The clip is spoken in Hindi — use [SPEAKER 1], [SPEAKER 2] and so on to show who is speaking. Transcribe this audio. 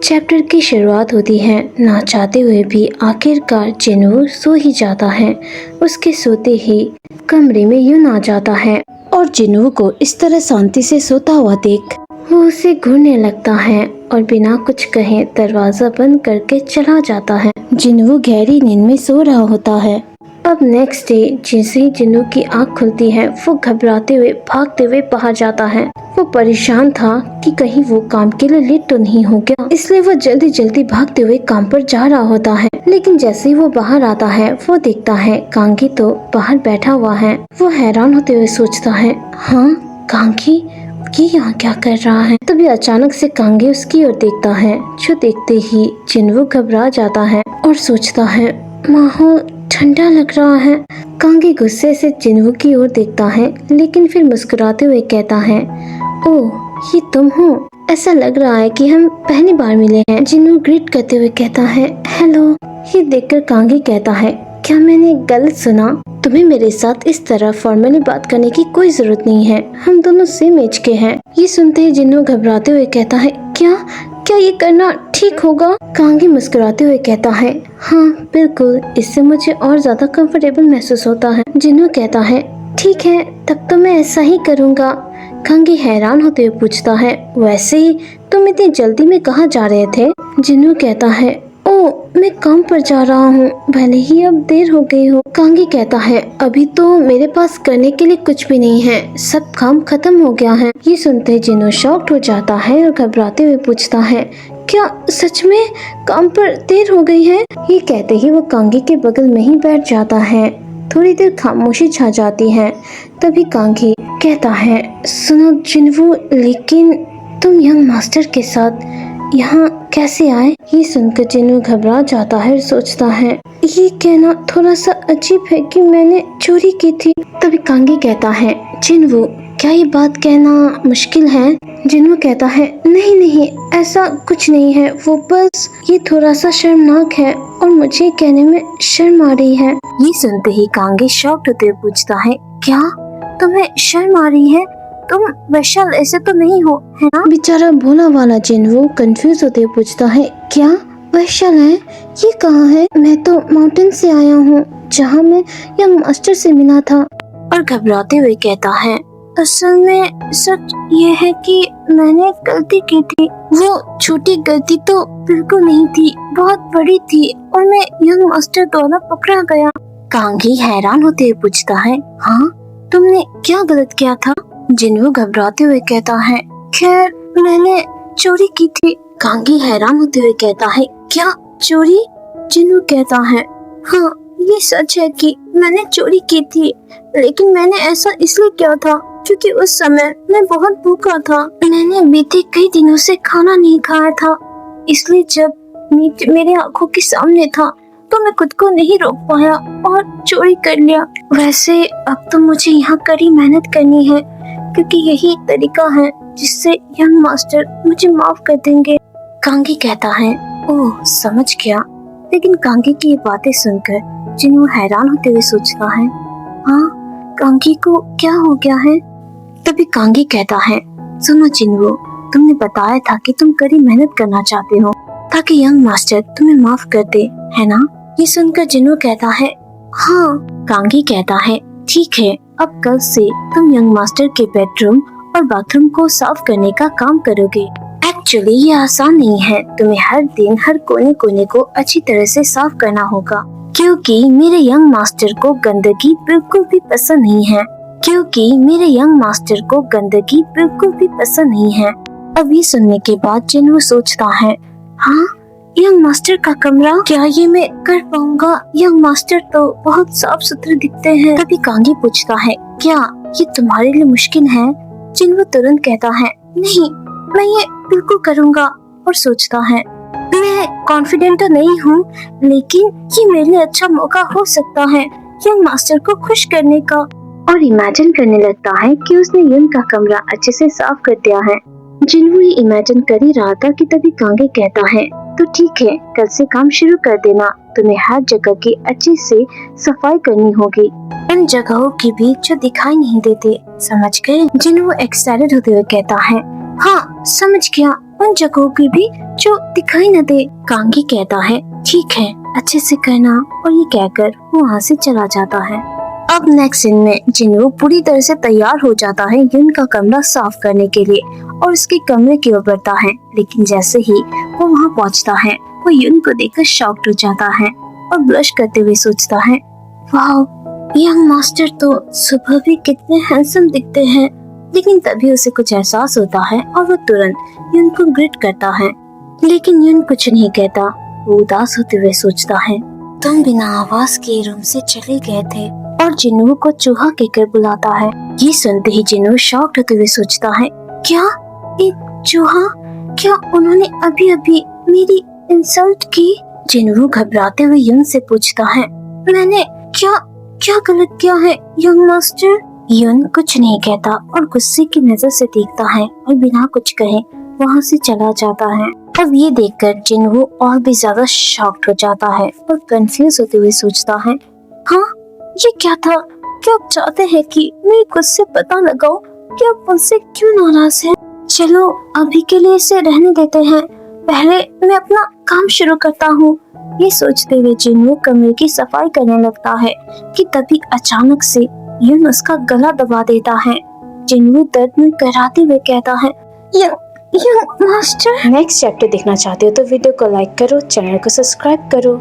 [SPEAKER 1] चैप्टर की शुरुआत होती है। ना चाहते हुए भी आखिरकार जिन्हों सो ही जाता है। उसके सोते ही कमरे में यून आ जाता है और जिन्हों को इस तरह शांति से सोता हुआ देख वो उसे घूरने लगता है और बिना कुछ कहे दरवाजा बंद करके चला जाता है। जिन्हों गहरी नींद में सो रहा होता है। अब नेक्स्ट डे जैसे ही जिन्हों की आंख खुलती है वो घबराते हुए भागते हुए बाहर जाता है। वो परेशान था कि कहीं वो काम के लिए लेट तो नहीं हो गया, इसलिए वो जल्दी जल्दी भागते हुए काम पर जा रहा होता है। लेकिन जैसे ही वो बाहर आता है वो देखता है कांगी तो बाहर बैठा हुआ है। वो हैरान होते हुए सोचता है, हाँ कांगी ये यहाँ क्या कर रहा है। तभी अचानक से कांगी उसकी ओर देखता है, जो देखते ही जिन्हों घबरा जाता है और सोचता है माहौल ठंडा लग रहा है। कांगी गुस्से से जिन्हों की ओर देखता है लेकिन फिर मुस्कुराते हुए कहता है, ओह ये तुम हो, ऐसा लग रहा है कि हम पहली बार मिले हैं। जिन्हों ग्रीट करते हुए कहता है, हेलो। ये देखकर कांगी कहता है, क्या मैंने गलत सुना? तुम्हें मेरे साथ इस तरह फॉर्मली बात करने की कोई जरूरत नहीं है, हम दोनों सेम एज के हैं। ये सुनते ही जिन्हों घबराते हुए कहता है, क्या ये करना ठीक होगा? कांगी मुस्कुराते हुए कहता है, हाँ बिल्कुल, इससे मुझे और ज्यादा कंफर्टेबल महसूस होता है। जिन्हों कहता है, ठीक है तब तो मैं ऐसा ही करूँगा। कांगी हैरान होते हुए पूछता है, वैसे ही तुम इतनी जल्दी में कहाँ जा रहे थे? जिन्हों कहता है, ओ मैं काम पर जा रहा हूँ, भले ही अब देर हो गई हो। कांगी कहता है, अभी तो मेरे पास करने के लिए कुछ भी नहीं है, सब काम खत्म हो गया है। ये सुनते जिन्हों शॉक्ड हो जाता है और घबराते हुए पूछता है, क्या सच में काम पर देर हो गई है? ये कहते ही वो कांगी के बगल में ही बैठ जाता है। थोड़ी देर खामोशी छा जाती है। तभी कांगी कहता है, सुनो जिन्हों, लेकिन तुम यंग मास्टर के साथ यहाँ कैसे आए? ये सुनकर जिन्हों घबरा जाता है और सोचता है, ये कहना थोड़ा सा अजीब है कि मैंने चोरी की थी। तभी कांगी कहता है, जिन्हों क्या ये बात कहना मुश्किल है? जिन्हों कहता है, नहीं ऐसा कुछ नहीं है, वो बस ये थोड़ा सा शर्मनाक है और मुझे कहने में शर्म आ रही है। ये सुनते ही कांगी शॉक्ड होते हुए पूछता है, क्या तुम्हें शर्म आ रही है? तुम वैशाल ऐसे तो नहीं हो, है ना? बेचारा भोला वाला जिन्हों कंफ्यूज होते हुए पूछता है, क्या वैशाल है? ये कहाँ है? मैं तो माउंटेन से आया हूँ, जहाँ मैं यंग मास्टर से मिला था। और घबराते हुए कहता है, असल में सच ये है कि मैंने गलती की थी। वो छोटी गलती तो बिल्कुल नहीं थी, बहुत बड़ी थी और मैं यंग मास्टर द्वारा पकड़ा गया। कांगी हैरान होते हुए पूछता है, हाँ तुमने क्या गलत किया था? जिन्हों घबराते हुए कहता है, खैर मैंने चोरी की थी। कांगी हैरान होते हुए कहता है, क्या चोरी? जिन्हों कहता है, हाँ ये सच है कि मैंने चोरी की थी, लेकिन मैंने ऐसा इसलिए किया था क्योंकि उस समय मैं बहुत भूखा था। मैंने बीते कई दिनों से खाना नहीं खाया था, इसलिए जब मीट मेरे आंखों के सामने था तो मैं खुद को नहीं रोक पाया और चोरी कर लिया। वैसे अब तो मुझे यहाँ कड़ी मेहनत करनी है, क्योंकि यही एक तरीका है जिससे यंग मास्टर मुझे माफ कर देंगे। कांगी कहता है, ओह समझ गया। लेकिन कांगी की ये बातें सुनकर जिन्हों हैरान होते हुए सोचता है, हाँ कांगी को क्या हो गया है? तभी कांगी कहता है, सुनो जिन्हों, तुमने बताया था कि तुम कड़ी मेहनत करना चाहते हो ताकि यंग मास्टर तुम्हें माफ कर दे, है ना? ये सुनकर जिन्हों कहता है, हाँ। कांगी कहता है, ठीक है, अब कल से तुम यंग मास्टर के बेडरूम और बाथरूम को साफ करने का काम करोगे। एक्चुअली ये आसान नहीं है, तुम्हें हर दिन हर कोने कोने को अच्छी तरह से साफ करना होगा, क्योंकि मेरे यंग मास्टर को गंदगी बिल्कुल भी पसंद नहीं है। अब ये सुनने के बाद जिन्हों सोचता है, हाँ यंग मास्टर का कमरा, क्या ये मैं कर पाऊंगा? यंग मास्टर तो बहुत साफ सुथरे दिखते हैं। तभी कांगी पूछता है, क्या ये तुम्हारे लिए मुश्किल है? जिन्हों तुरंत कहता है, नहीं मैं ये बिल्कुल करूंगा। और सोचता है, मैं कॉन्फिडेंट तो नहीं हूँ, लेकिन ये मेरे लिए अच्छा मौका हो सकता है यंग मास्टर को खुश करने का। और इमेजिन करने लगता है कि उसने यंग का कमरा अच्छे से साफ कर दिया है। जिन्हों ये इमेजिन कर ही रहा था कि तभी कांगी कहता है, तो ठीक है, कल से काम शुरू कर देना, तुम्हें हर जगह की अच्छी से सफाई करनी होगी, इन जगहों की भी जो दिखाई नहीं देते, समझ गए? जिन्हों एक्साइटेड होते हुए कहता है, हाँ समझ गया, उन जगहों की भी जो दिखाई न दे। कांगी कहता है ठीक है, अच्छे से कहना, और ये कहकर वो वहाँ से चला जाता है। अब नेक्स्ट सीन में जिनवू पूरी तरह से तैयार हो जाता है युन का कमरा साफ करने के लिए और उसके कमरे की ओर बढ़ता है। लेकिन जैसे ही वो वहाँ पहुँचता है वो युन को देखकर शॉक्ड हो जाता है और ब्लश करते हुए सोचता है, वाह, यंग मास्टर तो सुबह भी कितने हैंडसम दिखते हैं। लेकिन तभी उसे कुछ एहसास होता है और वो तुरंत युन को ग्रीट करता है। लेकिन युन कुछ नहीं कहता। वो उदास होते हुए सोचता है, तुम बिना आवाज के रूम से चले गए थे, और जिन्नू को चूहा कहकर बुलाता है। ये सुनते ही जिन्नू शॉक्ड होते हुए सोचता है, क्या एक चूहा? क्या उन्होंने अभी अभी मेरी इंसल्ट की? जिन्नू घबराते हुए युन से पूछता है, मैंने क्या गलत किया है यंग मास्टर? युन कुछ नहीं कहता और गुस्से की नजर से देखता है और बिना कुछ कहे वहाँ से चला जाता है। अब ये देखकर जिन्नू और भी ज्यादा शॉक्ड हो जाता है और कंफ्यूज होते हुए सोचता है, हाँ, ये क्या था? क्या आप चाहते हैं कि मैं गुस्से पता लगाऊं कि आप मुझसे क्यों नाराज हैं? चलो अभी के लिए इसे रहने देते हैं, पहले मैं अपना काम शुरू करता हूँ। ये सोचते हुए जिन्नू कमरे की सफाई करने लगता है कि तभी अचानक से युन उसका गला दबा देता है। जिन्नू दर्द में कराहते हुए कहता है, यंग मास्टर। नेक्स्ट चैप्टर देखना चाहते हो तो वीडियो को लाइक करो, चैनल को सब्सक्राइब करो।